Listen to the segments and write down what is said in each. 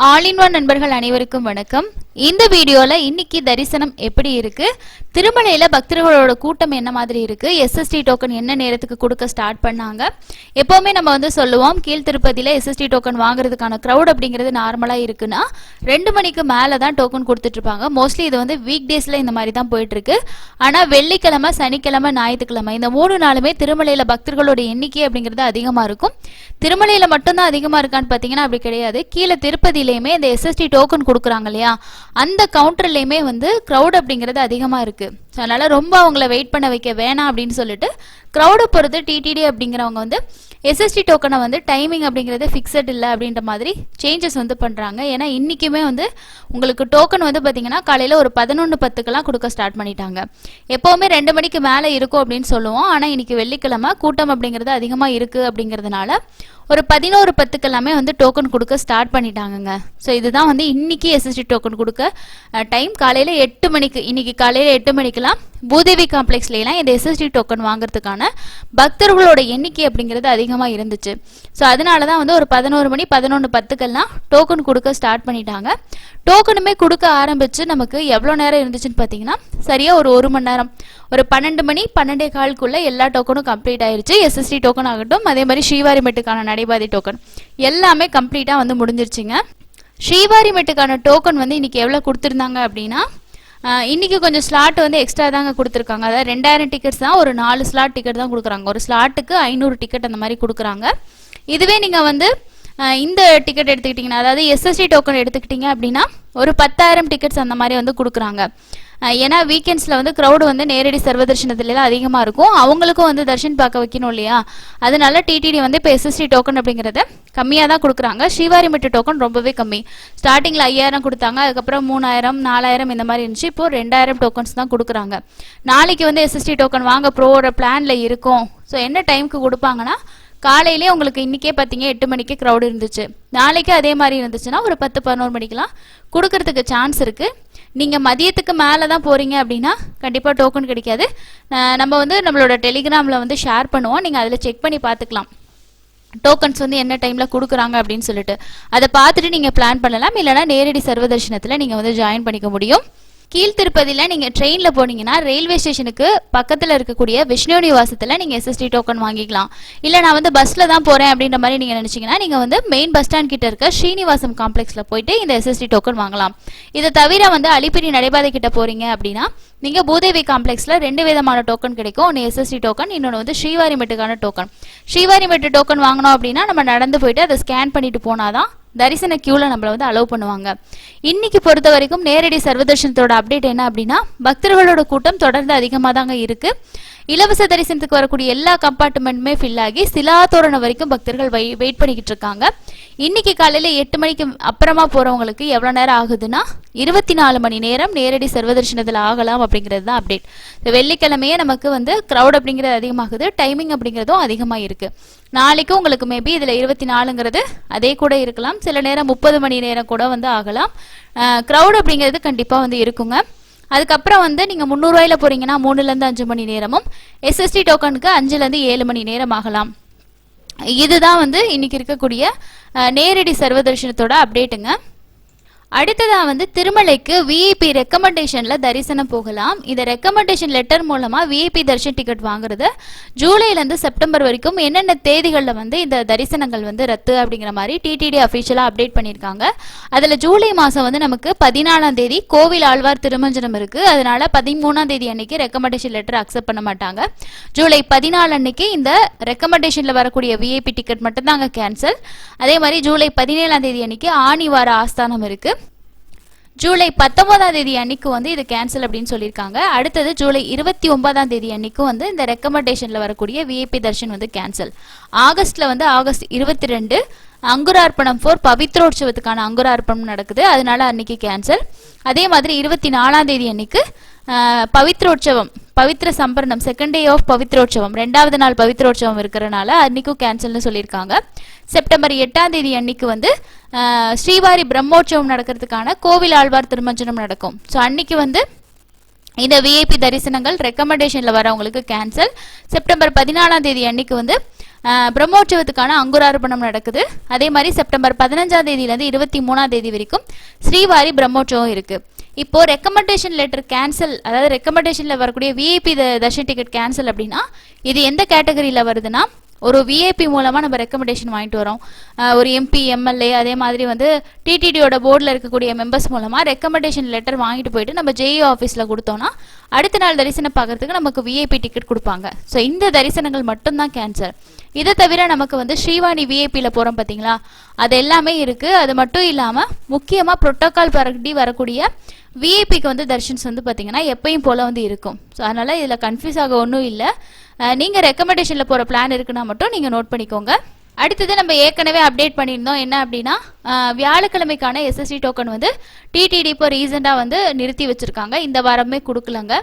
All in one நண்பர்கள் அனைவருக்கும் வணக்கம். இந்த வீடியோல இன்னைக்கு தரிசனம் எப்படி இருக்கு, திருமலையில பக்தர்களோட கூட்டம் என்ன மாதிரி இருக்கு, எஸ்எஸ்டி டோக்கன் என்ன நேரத்துக்கு கொடுக்க ஸ்டார்ட் பண்ணாங்க. எப்பவுமே நம்ம சொல்லுவோம் கீழ் திருப்பதியில எஸ்எஸ்டி டோக்கன் வாங்குறதுக்கான க்ரௌட் அப்படிங்கிறது நார்மலா இருக்குன்னா 2 மணிக்கு மேல தான் டோக்கன் கொடுத்துட்டு இருப்பாங்க. மோஸ்ட்லி இது வீக் டேஸ்ல இந்த மாதிரி தான் போயிட்டு இருக்கு. ஆனா வெள்ளிக்கிழமை, சனிக்கிழமை, ஞாயிற்றுக்கிழமை இந்த 3 நாளுமே திருமலையில பக்தர்களோட எண்ணிக்கை அப்படிங்கிறது அதிகமா இருக்கும். திருமலையில மட்டும்தான் அதிகமா இருக்கான்னு பாத்தீங்கன்னா அப்படி கிடையாது. கீழே திருப்பதியிலையுமே இந்த எஸ்எஸ்டி டோக்கன் கொடுக்குறாங்க இல்லையா, அந்த கவுண்டர்லயுமே கிரௌட் அப்படிங்கிறது அதிகமா இருக்கு. அதனால ரொம்ப அவங்கள வெயிட் பண்ண வைக்க வேணாம் அப்படின்னு சொல்லிட்டு க்ரௌடை பொறுத்து டிடிடி அப்படிங்கிறவங்க எஸ்எஸ்டி டோக்கனை டைமிங் அப்படிங்கிறது ஃபிக்ஸட் இல்லை அப்படின்ற மாதிரி சேஞ்சஸ் பண்றாங்க. ஏன்னா இன்னைக்குமே உங்களுக்கு டோக்கன் பார்த்தீங்கன்னா காலையில் ஒரு 11:10க்கெல்லாம் கொடுக்க ஸ்டார்ட் பண்ணிட்டாங்க. எப்போவுமே 2 மணிக்கு மேலே இருக்கும் அப்படின்னு சொல்லுவோம். ஆனால் இன்னைக்கு வெள்ளிக்கிழமை கூட்டம் அப்படிங்கிறது அதிகமாக இருக்கு அப்படிங்கிறதுனால ஒரு 11:10க்கெல்லாமே டோக்கன் கொடுக்க ஸ்டார்ட் பண்ணிட்டாங்க. ஸோ இதுதான் இன்னைக்கு எஸ்எஸ்டி டோக்கன் கொடுக்க டைம். காலையில் 8 மணிக்கு, இன்னைக்கு காலையில் 8 மணிக்கெல்லாம் பூதேவி காம்ப்ளெக்ஸ்லாம் இந்த எஸ்எஸ்டி டோக்கன் வாங்குறதுக்கான பக்தர்களோட எண்ணிக்கை அப்படிங்கிறது அதிகமாக இருந்துச்சு. ஸோ அதனால தான் ஒரு 11 மணி 11:10க்கெல்லாம் டோக்கன் கொடுக்க ஸ்டார்ட் பண்ணிட்டாங்க. டோக்கனுமே கொடுக்க ஆரம்பிச்சு நமக்கு எவ்வளோ நேரம் இருந்துச்சுன்னு பார்த்தீங்கன்னா சரியா ஒரு 1 மணி நேரம், ஒரு 12 மணி 12:15க்குள்ள எல்லா டோக்கனும் கம்ப்ளீட் ஆயிருச்சு. எஸ்எஸ்டி டோக்கன் ஆகட்டும், அதே மாதிரி ஸ்ரீவாரிமெட்டுக்கான நடைபாதை டோக்கன் எல்லாமே கம்ப்ளீட்டாக முடிஞ்சிருச்சுங்க. ஸ்ரீவாரிமெட்டுக்கான டோக்கன் இன்னைக்கு எவ்வளோ கொடுத்துருந்தாங்க அப்படின்னா, இன்னைக்கு கொஞ்சம் ஸ்லாட் எக்ஸ்ட்ரா தாங்க கொடுத்துருக்காங்க. அதாவது 2000 டிக்கெட்ஸ் தான், ஒரு 4 ஸ்லாட் டிக்கெட் தான் கொடுக்குறாங்க. ஒரு ஸ்லாட்டுக்கு 500 டிக்கெட் அந்த மாதிரி கொடுக்குறாங்க. இதுவே நீங்கள் இந்த டிக்கெட் எடுத்துக்கிட்டிங்கன்னா, அதாவது எஸ்எஸ்டி டோக்கன் எடுத்துக்கிட்டிங்க அப்படின்னா ஒரு 10,000 டிக்கெட்ஸ் அந்த மாதிரி கொடுக்குறாங்க. ஏன்னா வீக்கெண்ட்ஸில் க்ரௌடு நேரடி சர்வதர்ஷனத்துலாம் அதிகமாக இருக்கும். அவங்களுக்கும் தர்ஷன் பார்க்க வைக்கணும் இல்லையா, அதனால டிடிடி இப்போ எஸ்எஸ்டி டோக்கன் அப்படிங்கிறத கம்மியாக தான் கொடுக்குறாங்க. ஸ்ரீவாரிமெட்டு டோக்கன் ரொம்பவே கம்மி. ஸ்டார்டிங்கில் 5000 கொடுத்தாங்க, அதுக்கப்புறம் 3000 4000 இந்த மாதிரி இருந்துச்சு. இப்போ 2000 டோக்கன்ஸ் தான் கொடுக்குறாங்க. நாளைக்கு எஸ்எஸ்டி டோக்கன் வாங்க ப்ரோவோட பிளானில் இருக்கும். ஸோ என்ன டைமுக்கு கொடுப்பாங்கன்னா, காலையிலே உங்களுக்கு இன்றைக்கே பார்த்தீங்க 8 மணிக்கு க்ரௌடு இருந்துச்சு. நாளைக்கு அதே மாதிரி இருந்துச்சுன்னா ஒரு 10-11 மணிக்கெலாம் கொடுக்கறதுக்கு சான்ஸ் இருக்குது. நீங்கள் மதியத்துக்கு மேலே தான் போகிறீங்க அப்படின்னா கண்டிப்பாக டோக்கன் கிடைக்காது. நம்ம நம்மளோட டெலிகிராமில் ஷேர் பண்ணுவோம். நீங்கள் அதில் செக் பண்ணி பார்த்துக்கலாம் டோக்கன்ஸ் என்ன டைமில் கொடுக்குறாங்க அப்படின்னு சொல்லிட்டு. அதை பார்த்துட்டு நீங்கள் பிளான் பண்ணலாம். இல்லைனா நேரடி சர்வதர்ஷனத்தில் நீங்கள் ஜாயின் பண்ணிக்க முடியும். கீழ் திருப்பதியில் நீங்கள் ட்ரெயினில் போனீங்கன்னா ரயில்வே ஸ்டேஷனுக்கு பக்கத்தில் இருக்கக்கூடிய விஷ்ணு நிவாசத்தில் நீங்கள் எஸ்எஸ்டி டோக்கன் வாங்கிக்கலாம். இல்லை நான் பஸ்ஸில் தான் போகிறேன் அப்படின்ற மாதிரி நீங்கள் நினச்சிங்கன்னா நீங்கள் மெயின் பஸ் ஸ்டாண்ட் கிட்ட இருக்க ஸ்ரீனிவாசம் காம்ப்ளெக்ஸில் போயிட்டு இந்த எஸ்எஸ்டி டோக்கன் வாங்கலாம். இதை தவிர அலிப்பிரி நடைபாதை கிட்ட போகிறீங்க அப்படின்னா நீங்கள் பூதேவி காம்ப்ளெக்ஸில் 2 விதமான டோக்கன் கிடைக்கும். ஒன்று எஸ்எஸ்டி டோக்கன், இன்னொன்று ஸ்ரீவாரிமெட்டுக்கான டோக்கன். ஸ்ரீவாரிமெட்டு டோக்கன் வாங்கினோம் அப்படின்னா நம்ம நடந்து போயிட்டு அதை ஸ்கேன் பண்ணிட்டு போனாதான் தரிசன கியூல நம்மள அலோவ் பண்ணுவாங்க. இன்னைக்கு பொறுத்த வரைக்கும் நேரடி சர்வதர்ஷனத்தோட அப்டேட் என்ன அப்படின்னா, பக்தர்களோட கூட்டம் தொடர்ந்து அதிகமாக தாங்க இருக்கு. இலவச தரிசனத்துக்கு வரக்கூடிய எல்லா கம்பார்ட்மெண்ட்டுமே ஃபில் ஆகி சிலாத்தோரணம் வரைக்கும் பக்தர்கள் வெயிட் பண்ணிக்கிட்டு இருக்காங்க. இன்னைக்கு காலையில் 8 மணிக்கு அப்புறமா போறவங்களுக்கு எவ்வளோ நேரம் ஆகுதுன்னா 24 மணி நேரம் நேரடி சர்வதர்ஷனத்தில் ஆகலாம் அப்படிங்கிறது தான் அப்டேட். வெள்ளிக்கிழமையே நமக்கு க்ரௌட் அப்படிங்கிறது அதிகமாகுது, டைமிங் அப்படிங்கிறதும் அதிகமாக இருக்கு. நாளைக்கும் உங்களுக்கு மேபி இதில் 24ங்கிறது அதே கூட இருக்கலாம். சில நேரம் 30 மணி நேரம் கூட ஆகலாம். க்ரௌட் அப்படிங்கிறது கண்டிப்பாக இருக்குங்க. அதுக்கப்புறம் நீங்கள் 300 ரூபாயில் போறீங்கன்னா 3லேருந்து 5 மணி நேரமும், எஸ்எஸ்டி டோக்கனுக்கு 5லேருந்து 7 மணி நேரம் ஆகலாம். இதுதான் இன்னைக்கு இருக்கக்கூடிய நேரடி சர்வதர்ஷனத்தோட அப்டேட்டுங்க. அடுத்ததா திருமலைக்கு விஐபி ரெக்கமெண்டேஷன்ல தரிசனம் போகலாம். இந்த ரெக்கமெண்டேஷன் லெட்டர் மூலமா விஐபி தரிசன டிக்கெட் வாங்குறது ஜூலைலேருந்து செப்டம்பர் வரைக்கும் என்னென்ன தேதிகளில் இந்த தரிசனங்கள் ரத்து அப்படிங்கிற மாதிரி டிடிடி அஃபிஷியலாக அப்டேட் பண்ணியிருக்காங்க. அதில் ஜூலை மாதம் நமக்கு 14ஆம் தேதி கோவில் ஆழ்வார் திருமஞ்சனம் இருக்கு. அதனால 13ஆம் தேதி அன்னைக்கு ரெக்கமெண்டேஷன் லெட்டர் அக்செப்ட் பண்ண மாட்டாங்க. ஜூலை 14 அன்னைக்கு இந்த ரெக்கமெண்டேஷன்ல வரக்கூடிய விஐபி டிக்கெட் மட்டும் தாங்க கேன்சல். அதே மாதிரி ஜூலை 17ஆம் தேதி அன்னைக்கு ஆணிவார ஆஸ்தானம் இருக்கு. ஜூலை 19ஆம் தேதி அன்னைக்கு இது கேன்சல் அப்படின்னு சொல்லியிருக்காங்க. அடுத்தது ஜூலை 29ஆம் தேதி அன்னைக்கு இந்த ரெக்கமெண்டேஷன்ல வரக்கூடிய விஐபி தர்ஷன் கேன்சல். ஆகஸ்ட்ல ஆகஸ்ட் 22 அங்குரார்ப்பணம் 4 பவித்ரோற்சவத்துக்கான அங்குரார்ப்பணம் நடக்குது, அதனால அன்னைக்கு கேன்சல். அதே மாதிரி 24ஆம் தேதி அன்னைக்கு பவித்ரோற்சவம், பவித்ர சம்பரணம், செகண்ட் டே ஆஃப் பவித்ரோற்சவம், 2வது நாள் பவித்ரோற்சவம் இருக்கிறனால அன்னைக்கும் கேன்சல்னு சொல்லியிருக்காங்க. செப்டம்பர் 8ஆம் தேதி அன்னைக்கு ஸ்ரீவாரி பிரம்மோற்சவம் நடக்கிறதுக்கான கோவில் ஆழ்வார் திருமஞ்சனம் நடக்கும். ஸோ அன்னைக்கு இந்த விஐபி தரிசனங்கள் ரெக்கமெண்டேஷன்ல வரவங்களுக்கு கேன்சல். செப்டம்பர் 14ஆம் தேதி அன்னைக்கு வந்து பிரம்மோற்சவத்துக்கான அங்குரார்ப்பணம் நடக்குது. அதே மாதிரி செப்டம்பர் 15ஆம் தேதியிலேருந்து 23ஆம் தேதி வரைக்கும் ஸ்ரீவாரி பிரம்மோற்சவம் இருக்கு. இப்போ ரெக்கமெண்டேஷன் லெட்டர் கேன்சல், அதாவது ரெக்கமெண்டேஷன்ல வரக்கூடிய விஐபி தர்ஷன் டிக்கெட் கேன்சல் அப்படின்னா இது எந்த கேட்டகரியில வருதுன்னா, ஒரு விஐபி மூலமாக நம்ம ரெக்கமெண்டேஷன் வாங்கிட்டு வரோம். ஒரு எம்பி, எம்எல்ஏ, அதே மாதிரி வந்து டிடிடியோட போர்டில் இருக்கக்கூடிய மெம்பர்ஸ் மூலமாக ரெக்கமெண்டேஷன் லெட்டர் வாங்கிட்டு போயிட்டு நம்ம ஜேஇ ஆஃபீஸில் கொடுத்தோம்னா அடுத்த நாள் தரிசனம் பார்க்கறதுக்கு நமக்கு விஐபி டிக்கெட் கொடுப்பாங்க. ஸோ இந்த தரிசனங்கள் மட்டும்தான் கேன்சல். இதை தவிர நமக்கு வந்து ஸ்ரீவாணி விஐபியில் போகிறோம் பார்த்தீங்களா, அது எல்லாமே இருக்குது. அது மட்டும் இல்லாமல் முக்கியமாக ப்ரோட்டோக்கால் படி வரக்கூடிய விஐபிக்கு வந்து தர்ஷன்ஸ் வந்து பார்த்தீங்கன்னா எப்பயும் போல் வந்து இருக்கும். ஸோ அதனால் இதில் கன்ஃபியூஸ் ஆக ஒன்றும் இல்லை. நீங்கள் ரெக்கமெண்டேஷனில் போகிற பிளான் இருக்குன்னா மட்டும் நீங்கள் நோட் பண்ணிக்கோங்க. அடுத்தது நம்ம ஏற்கனவே அப்டேட் பண்ணியிருந்தோம். என்ன அப்படின்னா, வியாழக்கிழமைக்கான எஸ்எஸ்டி டோக்கன் வந்து டிடிடி இப்போ ரீசெண்டாக வந்து நிறுத்தி வச்சுருக்காங்க. இந்த வாரமே கொடுக்கலங்க.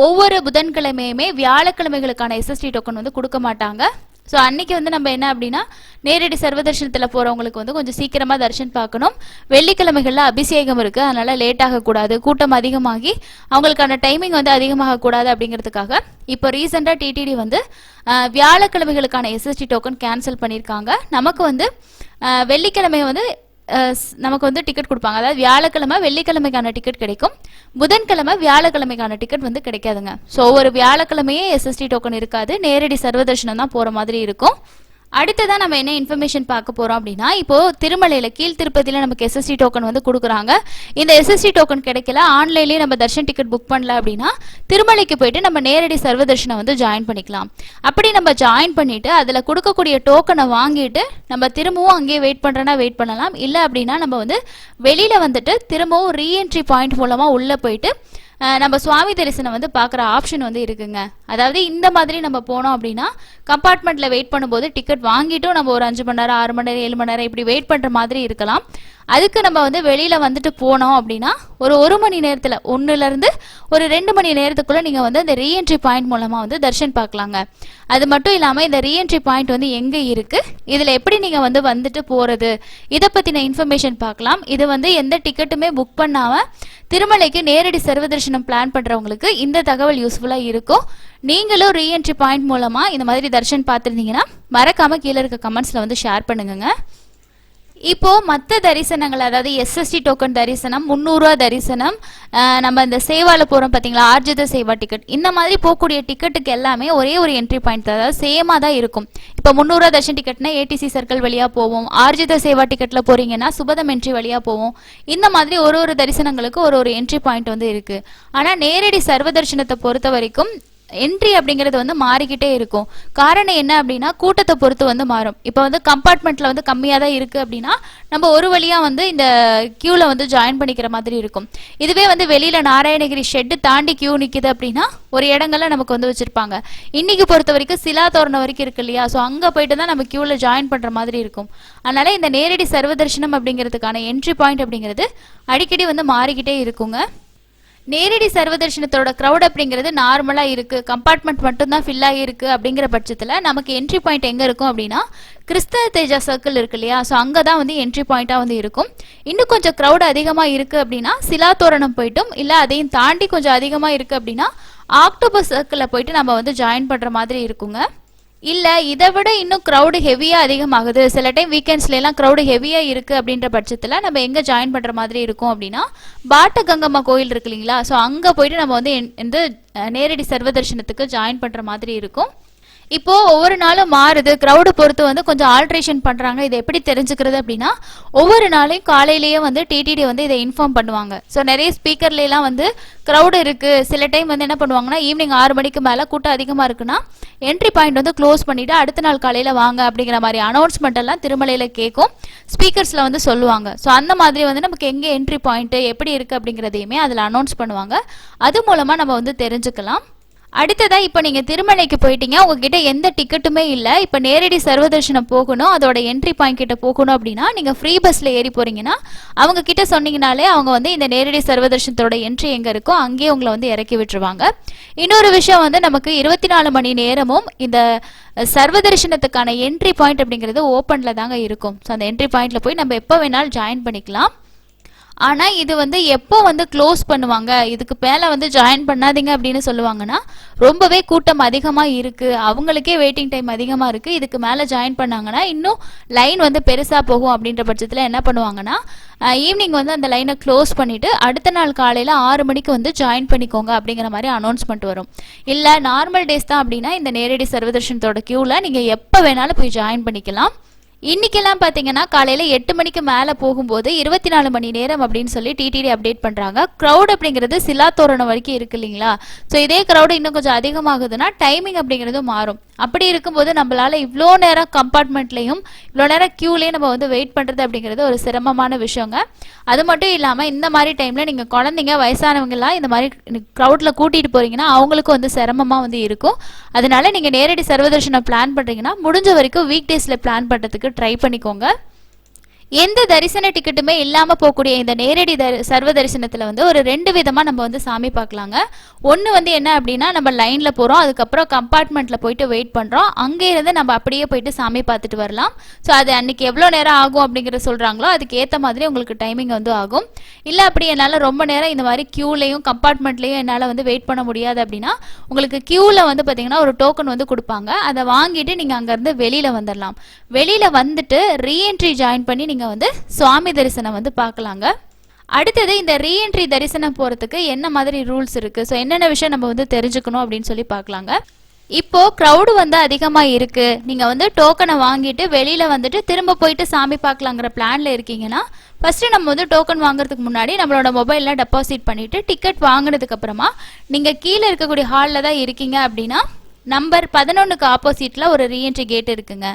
ஒவ்வொரு புதன்கிழமையுமே வியாழக்கிழமைகளுக்கான எஸ்எஸ்டி டோக்கன் வந்து கொடுக்க மாட்டாங்க. ஸோ அன்னைக்கு வந்து நம்ம என்ன அப்படின்னா, நேரடி சர்வதர்ஷனத்தில் போகிறவங்களுக்கு வந்து கொஞ்சம் சீக்கிரமாக தர்ஷன் பார்க்கணும். வெள்ளிக்கிழமைகளில் அபிஷேகம் இருக்குது, அதனால் லேட் ஆகக்கூடாது, கூட்டம் அதிகமாகி அவங்களுக்கான டைமிங் வந்து அதிகமாகக்கூடாது அப்படிங்கிறதுக்காக இப்போ ரீசெண்டாக டிடிடி வந்து வியாழக்கிழமைகளுக்கான எஸ்எஸ்டி டோக்கன் கேன்சல் பண்ணியிருக்காங்க. நமக்கு வந்து வெள்ளிக்கிழமை வந்து நமக்கு வந்து டிக்கெட் கொடுப்பாங்க. அதாவது வியாழக்கிழமை வெள்ளிக்கிழமைக்கான டிக்கெட் கிடைக்கும், புதன்கிழமை வியாழக்கிழமைக்கான டிக்கெட் வந்து கிடைக்காதுங்க. ஸோ ஒரு வியாழக்கிழமையே எஸ்எஸ்டி டோக்கன் இருக்காது, நேரடி சர்வதர்ஷனம் தான் போகிற மாதிரி இருக்கும். அடுத்ததான் நம்ம என்ன இன்ஃபர்மேஷன் பார்க்க போகிறோம் அப்படின்னா, இப்போது திருமலையில் கீழ் திருப்பதியில் நமக்கு எஸ்எஸ்டி டோக்கன் வந்து கொடுக்குறாங்க. இந்த எஸ்எஸ்டி டோக்கன் கிடைக்கல, ஆன்லைன்லேயே நம்ம தர்ஷன் டிக்கெட் புக் பண்ணல அப்படின்னா திருமலைக்கு போயிட்டு நம்ம நேரடி சர்வதர்ஷனம் வந்து ஜாயின் பண்ணிக்கலாம். அப்படி நம்ம ஜாயின் பண்ணிவிட்டு அதில் கொடுக்கக்கூடிய டோக்கனை வாங்கிட்டு நம்ம திரும்பவும் அங்கேயே வெயிட் பண்ணுறேன்னா வெயிட் பண்ணலாம். இல்லை அப்படின்னா நம்ம வந்து வெளியில் வந்துட்டு திரும்பவும் ரீஎன்ட்ரி பாயிண்ட் மூலமாக உள்ளே போயிட்டு நம்ம சுவாமி தரிசனம் வந்து பார்க்குற ஆப்ஷன் வந்து இருக்குங்க. அதாவது இந்த மாதிரி நம்ம போனோம் அப்படின்னா கம்பார்ட்மெண்ட்டில் வெயிட் பண்ணும்போது டிக்கெட் வாங்கிட்டும் நம்ம ஒரு 5 மணி நேரம், 6 மணி நேரம், 7 மணி நேரம் இப்படி வெயிட் பண்ணுற மாதிரி இருக்கலாம். அதுக்கு நம்ம வந்து வெளியில் வந்துட்டு போனோம் அப்படின்னா ஒரு மணி நேரத்தில் 1லேருந்து ஒரு 2 மணி நேரத்துக்குள்ளே நீங்கள் வந்து அந்த ரீஎன்ட்ரி பாயிண்ட் மூலமாக வந்து தர்ஷன் பார்க்கலாங்க. அது மட்டும் இல்லாமல் இந்த ரீஎன்ட்ரி பாயிண்ட் வந்து எங்கே இருக்குது, இதில் எப்படி நீங்கள் வந்துட்டு போகிறது, இதை பற்றின இன்ஃபர்மேஷன் பார்க்கலாம். இது வந்து எந்த டிக்கெட்டுமே புக் பண்ணாமல் திருமலைக்கு நேரடி சர்வதர்ஷனம் பிளான் பண்ணுறவங்களுக்கு இந்த தகவல் யூஸ்ஃபுல்லாக இருக்கும். நீங்களும் ரீஎன்ட்ரி பாயிண்ட் மூலமாக இந்த மாதிரி தர்ஷன் பார்த்துருந்தீங்கன்னா மறக்காமல் கீழே இருக்க கமெண்ட்ஸில் வந்து ஷேர் பண்ணுங்க. இப்போ மற்ற தரிசனங்கள், அதாவது எஸ்எஸ்டி டோக்கன் தரிசனம், 300 ரூபா தரிசனம், நம்ம இந்த சேவாவில் போகிறோம் பார்த்தீங்களா, ஆர்ஜித சேவா டிக்கெட், இந்த மாதிரி போகக்கூடிய டிக்கெட்டுக்கு எல்லாமே ஒரே ஒரு என்ட்ரி பாயிண்ட், அதாவது சேமாக தான் இருக்கும். இப்போ 300 ரூபா தர்ஷன் டிக்கெட்னா ஏடிசி சர்க்கிள் வழியாக போவோம், ஆர்ஜித சேவா டிக்கெட்டில் போகிறீங்கன்னா சுபதம் என்ட்ரி வழியாக போவோம். இந்த மாதிரி ஒரு தரிசனங்களுக்கு ஒரு என்ட்ரி பாயிண்ட் வந்து இருக்குது. ஆனால் நேரடி சர்வ தரிசனத்தை பொறுத்த வரைக்கும் என்ட்ரி அப்படிங்கிறது வந்து மாறிக்கிட்டே இருக்கும். காரணம் என்ன அப்படின்னா, கூட்டத்தை பொறுத்து வந்து மாறும். இப்போ வந்து கம்பார்ட்மெண்ட்டில் வந்து கம்மியாக தான் இருக்குது அப்படின்னா நம்ம ஒரு வழியாக வந்து இந்த கியூவில் வந்து ஜாயின் பண்ணிக்கிற மாதிரி இருக்கும். இதுவே வந்து வெளியில் நாராயணகிரி ஷெட்டு தாண்டி கியூ நிற்கிது அப்படின்னா ஒரு இடங்கள்ல நமக்கு வந்து வச்சுருப்பாங்க. இன்றைக்கி பொறுத்த வரைக்கும் சிலா தோரணம் வரைக்கும் இருக்கு இல்லையா, ஸோ அங்கே போயிட்டு தான் நம்ம கியூவில் ஜாயின் பண்ணுற மாதிரி இருக்கும். அதனால் இந்த நேரடி சர்வதர்ஷனம் அப்படிங்கிறதுக்கான என்ட்ரி பாயிண்ட் அப்படிங்கிறது அடிக்கடி வந்து மாறிக்கிட்டே இருக்குங்க. நேரடி சர்வதர்ஷனத்தோட க்ரௌட் அப்படிங்கிறது நார்மலாக இருக்குது, கம்பார்ட்மெண்ட் மட்டும்தான் ஃபில் ஆகியிருக்கு அப்படிங்கிற பட்சத்தில் நமக்கு என்ட்ரி பாயிண்ட் எங்கே இருக்கும் அப்படின்னா கிறிஸ்தவ தேஜா சர்க்கிள் இருக்கு இல்லையா, ஸோ அங்கே தான் வந்து என்ட்ரி பாயிண்ட்டாக வந்து இருக்கும். இன்னும் கொஞ்சம் க்ரௌட் அதிகமாக இருக்குது அப்படின்னா சிலா தோரணம் போயிட்டும், இல்லை அதையும் தாண்டி கொஞ்சம் அதிகமாக இருக்குது அப்படின்னா ஆக்டோபர் சர்க்கிளில் போயிட்டு நம்ம வந்து ஜாயின் பண்ணுற மாதிரி இருக்குங்க. இல்லை இதை விட இன்னும் க்ரௌடு ஹெவியாக அதிகமாகுது, சில டைம் வீக்கெண்ட்ஸ்லாம் க்ரௌடு ஹெவியாக இருக்குது அப்படின்ற பட்சத்தில் நம்ம எங்கே ஜாயின் பண்ணுற மாதிரி இருக்கும் அப்படின்னா பாட்ட கங்கம்மா கோயில் இருக்கு இல்லைங்களா, ஸோ அங்கே போயிட்டு நம்ம வந்து நேரடி சர்வதர்ஷனத்துக்கு ஜாயின் பண்ணுற மாதிரி இருக்கும். இப்போ ஒவ்வொரு நாளும் மாறுது, க்ரௌடு பொறுத்து வந்து கொஞ்சம் ஆல்ட்ரேஷன் பண்ணுறாங்க. இதை எப்படி தெரிஞ்சுக்கிறது அப்படின்னா ஒவ்வொரு நாளையும் காலையிலேயே வந்து டிடிடி வந்து இதை இன்ஃபார்ம் பண்ணுவாங்க. ஸோ நிறைய ஸ்பீக்கர்லாம் வந்து க்ரௌடு இருக்குது, சில டைம் வந்து என்ன பண்ணுவாங்கன்னா ஈவினிங் 6 மணிக்கு மேலே கூட்டம் அதிகமாக இருக்குன்னா என்ட்ரி பாயிண்ட் வந்து க்ளோஸ் பண்ணிவிட்டு அடுத்த நாள் காலையில் வாங்க அப்படிங்கிற மாதிரி அனௌன்ஸ்மெண்ட் எல்லாம் திருமலையில் கேட்கும், ஸ்பீக்கர்ஸில் வந்து சொல்லுவாங்க. ஸோ அந்த மாதிரி வந்து நமக்கு எங்கே என்ட்ரி பாயிண்ட்டு எப்படி இருக்குது அப்படிங்கிறதையுமே அதில் அனௌன்ஸ் பண்ணுவாங்க. அது மூலமாக நம்ம வந்து தெரிஞ்சுக்கலாம். அடுத்ததாக இப்போ நீங்கள் திருமலைக்கு போயிட்டீங்க, உங்ககிட்ட எந்த டிக்கெட்டுமே இல்லை, இப்போ நேரடி சர்வதர்ஷனம் போகணும், அதோட என்ட்ரி பாயிண்ட் கிட்ட போகணும் அப்படின்னா நீங்கள் ஃப்ரீ பஸ்ஸில் ஏறி போகிறீங்கன்னா அவங்க கிட்ட சொன்னீங்கனாலே அவங்க வந்து இந்த நேரடி சர்வதர்ஷனத்தோட என்ட்ரி எங்கே இருக்கோ அங்கேயே உங்களை வந்து இறக்கி விட்டுருவாங்க. இன்னொரு விஷயம் வந்து நமக்கு 24 மணி நேரமும் இந்த சர்வதர்ஷனத்துக்கான என்ட்ரி பாயிண்ட் அப்படிங்கிறது ஓப்பனில் தாங்க இருக்கும். ஸோ அந்த என்ட்ரி பாயிண்டில் போய் நம்ம எப்போ வேணாலும் ஜாயின் பண்ணிக்கலாம். ஆனால் இது வந்து எப்போ வந்து க்ளோஸ் பண்ணுவாங்க, இதுக்கு மேலே வந்து ஜாயின் பண்ணாதீங்க அப்படின்னு சொல்லுவாங்கன்னா, ரொம்பவே கூட்டம் அதிகமாக இருக்குது, அவங்களுக்கே வெயிட்டிங் டைம் அதிகமாக இருக்குது, இதுக்கு மேலே ஜாயின் பண்ணாங்கன்னா இன்னும் லைன் வந்து பெருசாக போகும் அப்படின்ற பட்சத்தில் என்ன பண்ணுவாங்கன்னா, ஈவினிங் வந்து அந்த லைனை க்ளோஸ் பண்ணிவிட்டு அடுத்த நாள் காலையில் 6 மணிக்கு வந்து ஜாயின் பண்ணிக்கோங்க அப்படிங்கிற மாதிரி அனௌன்ஸ்மெண்ட் வரும். இல்லை நார்மல் டேஸ் தான் அப்படின்னா இந்த நேரடி சர்வதர்ஷனத்தோட க்யூவில் நீங்கள் எப்போ வேணாலும் போய் ஜாயின் பண்ணிக்கலாம். இன்றைக்கெல்லாம் பார்த்தீங்கன்னா காலையில் 8 மணிக்கு மேலே போகும்போது 24 மணி நேரம் அப்படின்னு சொல்லி டிடிடி அப்டேட் பண்ணுறாங்க. க்ரௌட் அப்படிங்கிறது சிலா தோரணம் வரைக்கும் இருக்குது இல்லைங்களா? ஸோ இதே க்ரௌடு இன்னும் கொஞ்சம் அதிகமாகுதுன்னா டைமிங் அப்படிங்கிறது மாறும். அப்படி இருக்கும்போது நம்மளால் இவ்வளோ நேரம் கம்பார்ட்மெண்ட்லேயும் இவ்வளோ நேரம் க்யூலேயும் நம்ம வந்து வெயிட் பண்ணுறது அப்படிங்கிறது ஒரு சிரமமான விஷயங்க. அது மட்டும் இல்லாமல் இந்த மாதிரி டைமில் நீங்கள் குழந்தைங்க வயசானவங்கலாம் இந்த மாதிரி க்ரௌடில் கூட்டிகிட்டு போகிறீங்கன்னா அவங்களுக்கும் வந்து சிரமமாக வந்து இருக்கும். அதனால நீங்கள் நேரடி சர்வதர்ஷனம் பிளான் பண்ணுறீங்கன்னா முடிஞ்ச வரைக்கும் வீக் டேஸில் பிளான் பண்ணுறதுக்கு ட்ரை பண்ணிக்கோங்க. எந்த தரிசன டிக்கெட்டுமே இல்லாமல் போகக்கூடிய இந்த நேரடி சர்வ தரிசனத்தில் வந்து ஒரு 2 விதமாக நம்ம வந்து சாமி பார்க்கலாங்க. ஒன்று வந்து என்ன அப்படின்னா, நம்ம லைனில் போகிறோம், அதுக்கப்புறம் கம்பார்ட்மெண்ட்டில் போயிட்டு வெயிட் பண்ணுறோம், அங்கே இருந்து நம்ம அப்படியே போயிட்டு சாமி பார்த்துட்டு வரலாம். ஸோ அது அன்றைக்கி எவ்வளோ நேரம் ஆகும் அப்படிங்கிறத சொல்கிறாங்களோ அதுக்கு ஏற்ற மாதிரி உங்களுக்கு டைமிங் வந்து ஆகும். இல்லை அப்படி என்னால் ரொம்ப நேரம் இந்த மாதிரி க்யூலையும் கம்பார்ட்மெண்ட்லேயும் என்னால் வந்து வெயிட் பண்ண முடியாது அப்படின்னா, உங்களுக்கு க்யூவில் வந்து பார்த்திங்கன்னா ஒரு டோக்கன் வந்து கொடுப்பாங்க. அதை வாங்கிட்டு நீங்கள் அங்கேருந்து வெளியில் வந்துடலாம். வெளியில் வந்துட்டு ரீஎன்ட்ரி ஜாயின் பண்ணி நீங்கள் வந்து சுவாமி தரிசனம் வந்து பார்க்கலாங்க. அடுத்தது இந்த ரீஎன்ட்ரி தரிசனம் போகிறதுக்கு என்ன மாதிரி ரூல்ஸ் இருக்குது, ஸோ என்னென்ன விஷயம் நம்ம வந்து தெரிஞ்சுக்கணும் அப்படின்னு சொல்லி பார்க்கலாங்க. இப்போது க்ரௌடு வந்து அதிகமாக இருக்குது, நீங்கள் வந்து டோக்கனை வாங்கிட்டு வெளியில் வந்துட்டு திரும்ப போயிட்டு சாமி பார்க்கலாங்கிற பிளானில் இருக்கீங்கன்னா, ஃபஸ்ட்டு நம்ம வந்து டோக்கன் வாங்குறதுக்கு முன்னாடி நம்மளோட மொபைலில் டெபாசிட் பண்ணிவிட்டு டிக்கெட் வாங்கினதுக்கப்புறமா நீங்கள் கீழே இருக்கக்கூடிய ஹாலில் தான் இருக்கீங்க அப்படின்னா நம்பர் 11க்கு ஆப்போசிட்டில் ஒரு ரீஎன்ட்ரி கேட் இருக்குங்க.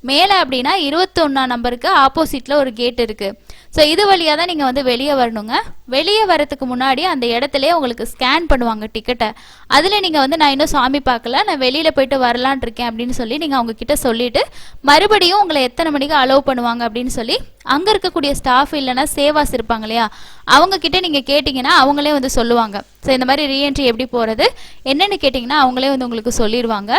மேலே அப்படின்னா 21 நம்பருக்கு ஆப்போசிட்டில் ஒரு கேட் இருக்குது. ஸோ இது வழியாக தான் நீங்கள் வந்து வெளியே வரணுங்க. வெளியே வரதுக்கு முன்னாடி அந்த இடத்துலையே உங்களுக்கு ஸ்கேன் பண்ணுவாங்க டிக்கெட்டை. அதில் நீங்கள் வந்து நான் இன்னும் சாமி பார்க்கல, நான் வெளியில் போயிட்டு வரலான் இருக்கேன் அப்படின்னு சொல்லி நீங்கள் அவங்கக்கிட்ட சொல்லிவிட்டு மறுபடியும் உங்களை எத்தனை மணிக்கு அலோவ் பண்ணுவாங்க அப்படின்னு சொல்லி அங்கே இருக்கக்கூடிய ஸ்டாஃப் இல்லைனா சேவாஸ் இருப்பாங்க இல்லையா, அவங்கக்கிட்ட நீங்கள் கேட்டிங்கன்னா அவங்களே வந்து சொல்லுவாங்க. ஸோ இந்த மாதிரி ரீஎன்ட்ரி எப்படி போகிறது என்னென்னு கேட்டிங்கன்னா அவங்களே வந்து உங்களுக்கு சொல்லிடுவாங்க.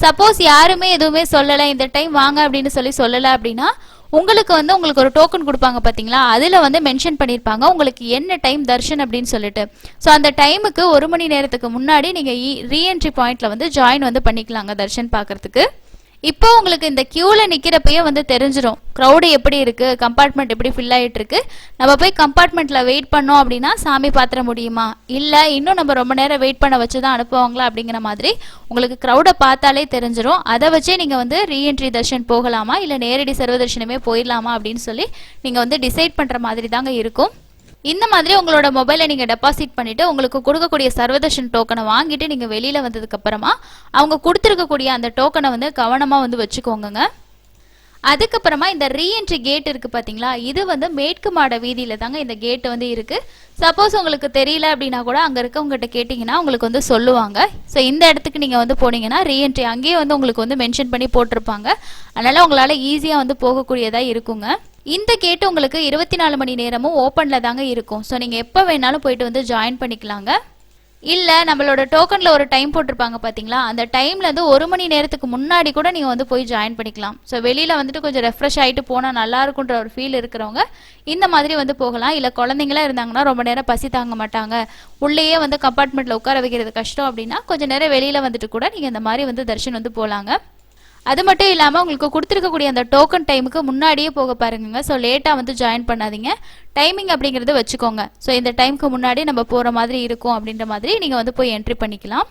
சப்போஸ் யாருமே எதுவுமே சொல்லலை, இந்த டைம் வாங்க அப்படின்னு சொல்லலை அப்படின்னா உங்களுக்கு ஒரு டோக்கன் கொடுப்பாங்க பார்த்தீங்களா, அதில் வந்து மென்ஷன் பண்ணியிருப்பாங்க உங்களுக்கு என்ன டைம் தர்ஷன் அப்படின்னு சொல்லிட்டு. ஸோ அந்த டைமுக்கு 1 மணி நேரத்துக்கு முன்னாடி நீங்கள் ரீஎன்ட்ரி பாயிண்டில் வந்து ஜாயின் வந்து பண்ணிக்கலாங்க தர்ஷன் பார்க்குறதுக்கு. இப்போ உங்களுக்கு இந்த க்யூவில் நிற்கிறப்பயே வந்து தெரிஞ்சிடும் க்ரௌடு எப்படி இருக்குது, கம்பார்ட்மெண்ட் எப்படி ஃபில் ஆகிட்டு இருக்கு. நம்ம போய் கம்பார்ட்மெண்ட்டில் வெயிட் பண்ணோம் அப்படின்னா சாமி பாத்திர முடியுமா, இல்லை இன்னும் நம்ம ரொம்ப நேரம் வெயிட் பண்ண வச்சு தான் அனுப்புவாங்களா அப்படிங்கிற மாதிரி உங்களுக்கு க்ரௌடை பார்த்தாலே தெரிஞ்சிடும். அதை வச்சே நீங்கள் வந்து ரீஎன்ட்ரி தர்ஷன் போகலாமா இல்லை நேரடி சர்வதர்ஷனமே போயிடலாமா அப்படின்னு சொல்லி நீங்கள் வந்து டிசைட் பண்ணுற மாதிரி தாங்க இருக்கும். இந்த மாதிரி உங்களோட மொபைலை நீங்கள் டெபாசிட் பண்ணிவிட்டு உங்களுக்கு கொடுக்கக்கூடிய சர்வதர்ஷன் டோக்கனை வாங்கிட்டு நீங்கள் வெளியில் வந்ததுக்கப்புறமா அவங்க கொடுத்துருக்கக்கூடிய அந்த டோக்கனை வந்து கவனமாக வந்து வச்சுக்கோங்க. அதுக்கப்புறமா இந்த ரீஎன்ட்ரி கேட் இருக்குது பார்த்தீங்களா, இது வந்து மேற்கு மாட வீதியில் தாங்க இந்த கேட்டு வந்து இருக்குது. சப்போஸ் உங்களுக்கு தெரியல அப்படின்னா கூட அங்கே இருக்கவங்ககிட்ட கேட்டிங்கன்னா உங்களுக்கு வந்து சொல்லுவாங்க. ஸோ இந்த இடத்துக்கு நீங்கள் வந்து போனீங்கன்னா ரீஎன்ட்ரி அங்கேயே வந்து உங்களுக்கு வந்து மென்ஷன் பண்ணி போட்டிருப்பாங்க. அதனால் உங்களால் ஈஸியாக வந்து போகக்கூடியதாக இருக்குங்க. இந்த கேட்டு உங்களுக்கு 24 மணி நேரமும் ஓப்பனில் தாங்க இருக்கும். ஸோ நீங்கள் எப்போ வேணாலும் போயிட்டு வந்து ஜாயின் பண்ணிக்கலாங்க. இல்லை நம்மளோட டோக்கனில் ஒரு டைம் போட்டிருப்பாங்க பார்த்தீங்களா, அந்த டைம்லேருந்து 1 மணி நேரத்துக்கு முன்னாடி கூட நீங்கள் வந்து போய் ஜாயின் பண்ணிக்கலாம். ஸோ வெளியில் வந்துட்டு கொஞ்சம் ரெஃப்ரெஷ் ஆகிட்டு போனால் நல்லா இருக்குன்ற ஒரு ஃபீல் இருக்கிறவங்க இந்த மாதிரி வந்து போகலாம். இல்லை குழந்தைங்களாம் இருந்தாங்கன்னா ரொம்ப நேரம் பசி தாங்க மாட்டாங்க, உள்ளேயே வந்து கம்பார்ட்மெண்ட்டில் உட்கார வைக்கிறது கஷ்டம் அப்படின்னா கொஞ்சம் நேரம் வெளியில் வந்துட்டு கூட நீங்கள் இந்த மாதிரி வந்து தரிசனம் வந்து போகலாங்க. அது மட்டும் இல்லாமல் உங்களுக்கு கொடுத்துருக்கக்கூடிய அந்த டோக்கன் டைமுக்கு முன்னாடியே போக பாருங்க. ஸோ லேட்டாக வந்து ஜாயின் பண்ணாதீங்க, டைமிங் அப்படிங்கிறத வச்சுக்கோங்க. ஸோ இந்த டைமுக்கு முன்னாடி நம்ம போகிற மாதிரி இருக்கும் அப்படின்ற மாதிரி நீங்கள் வந்து போய் என்ட்ரி பண்ணிக்கலாம்.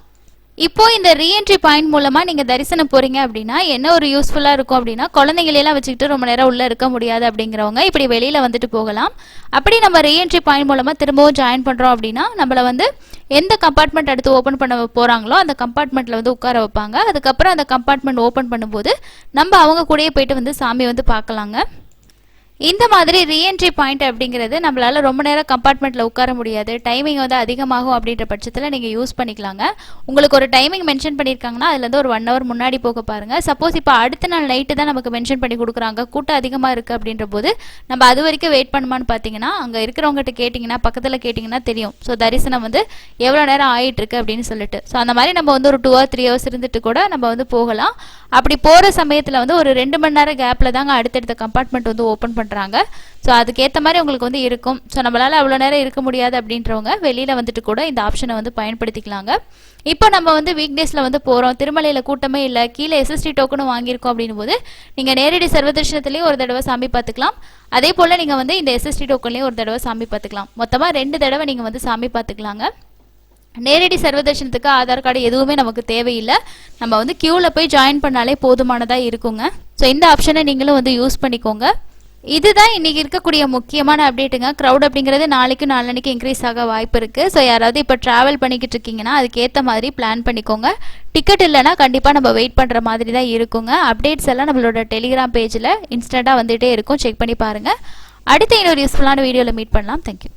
இப்போ இந்த ரீஎன்ட்ரி பாயிண்ட் மூலமாக நீங்கள் தரிசனம் போகிறீங்க அப்படின்னா என்ன ஒரு யூஸ்ஃபுல்லாக இருக்கும் அப்படின்னா, குழந்தைங்களெல்லாம் வச்சுக்கிட்டு ரொம்ப நேரம் உள்ளே இருக்க முடியாது அப்படிங்கிறவங்க இப்படி வெளியில் வந்துட்டு போகலாம். அப்படி நம்ம ரீஎன்ட்ரி பாயிண்ட் மூலமாக திரும்பவும் ஜாயின் பண்ணுறோம் அப்படின்னா நம்மளை வந்து எந்த கம்பார்ட்மெண்ட் அடுத்து ஓப்பன் பண்ண போகிறாங்களோ அந்த கம்பார்ட்மெண்ட்டில் வந்து உட்கார வைப்பாங்க. அதுக்கப்புறம் அந்த கம்பார்ட்மெண்ட் ஓப்பன் பண்ணும்போது நம்ம அவங்க கூடயே போயிட்டு வந்து சாமி வந்து பார்க்கலாங்க. இந்த மாதிரி ரீஎன்ட்ரி பாயிண்ட் அப்படிங்கிறது நம்மளால் ரொம்ப நேரம் கம்பார்ட்மெண்ட்டில் உட்கார முடியாது, டைமிங் வந்து அதிகமாகும் அப்படின்ற பட்சத்தில் நீங்கள் யூஸ் பண்ணிக்கலாங்க. உங்களுக்கு ஒரு டைமிங் மென்ஷன் பண்ணியிருக்காங்கன்னா அதுலேருந்து ஒரு 1 ஹவர் முன்னாடி போக பாருங்கள். சப்போஸ் இப்போ அடுத்த நாள் நைட்டு தான் நமக்கு மென்ஷன் பண்ணி கொடுக்குறாங்க, கூட்டம் அதிகமாக இருக்குது அப்படின்ற போது நம்ம அது வரைக்கும் வெயிட் பண்ணுமான்னு பார்த்தீங்கன்னா அங்கே இருக்கிறவங்ககிட்ட கேட்டிங்கன்னா பக்கத்தில் கேட்டிங்கன்னா தெரியும். ஸோ தரிசனம் வந்து எவ்வளோ நேரம் ஆகிட்டுருக்கு அப்படின்னு சொல்லிட்டு. ஸோ அந்த மாதிரி நம்ம வந்து ஒரு 2 or 3 hours இருந்துட்டு கூட நம்ம வந்து போகலாம். அப்படி போகிற சமயத்தில் வந்து ஒரு 2 மணி நேரம் கேப்பில் தாங்க அடுத்தடுத்த கம்பார்ட்மெண்ட் வந்து ஓப்பன் பண்ணுறாங்க. ஸோ அதுக்கேற்ற மாதிரி உங்களுக்கு வந்து இருக்கும். ஸோ நம்மளால் அவ்வளோ நேரம் இருக்க முடியாது அப்படின்றவங்க வெளியில் வந்துட்டு கூட இந்த ஆப்ஷனை வந்து பயன்படுத்திக்கலாங்க. இப்போ நம்ம வந்து வீக் டேஸில் வந்து போகிறோம், திருமலையில் கூட்டமே இல்லை, கீழே SST டோக்கனும் வாங்கியிருக்கோம் அப்படின்னும் போது நீங்கள் நேரடி சர்வ தரிசனத்துலேயும் ஒரு தடவை சாமி பார்த்துக்கலாம். அதே போல் நீங்கள் வந்து இந்த SST டோக்கன்லேயும் ஒரு தடவை சாமி பார்த்துக்கலாம். மொத்தமாக 2 தடவை நீங்கள் வந்து சாமி பார்த்துக்கலாங்க. நேரடி சர்வ தரிசனத்துக்கு ஆதார் கார்டு எதுவுமே நமக்கு தேவையில்லை. நம்ம வந்து கியூவில் போய் ஜாயின் பண்ணாலே போதுமானதாக இருக்குங்க. ஸோ இந்த ஆப்ஷனை நீங்களும் வந்து யூஸ் பண்ணிக்கோங்க. இதுதான் இன்றைக்கி இருக்கக்கூடிய முக்கியமான அப்டேட்டுங்க. க்ரௌட் அப்படிங்கிறது நாளைக்கு நாளன்னைக்கு இன்க்ரீஸ் ஆக வாய்ப்பு இருக்குது. ஸோ யாராவது இப்போ ட்ராவல் பண்ணிக்கிட்டு இருக்கீங்கன்னா அதுக்கேற்ற மாதிரி பிளான் பண்ணிக்கோங்க. டிக்கெட் இல்லைனா கண்டிப்பாக நம்ம வெயிட் பண்ணுற மாதிரி தான் இருக்குங்க. அப்டேட்ஸ் எல்லாம் நம்மளோட டெலிகிராம் பேஜில் இன்ஸ்டண்ட்டாக வந்துகிட்டே இருக்கும், செக் பண்ணி பாருங்கள். அடுத்த இன்னொரு யூஸ்ஃபுல்லான வீடியோவில் மீட் பண்ணலாம். தேங்க்யூ.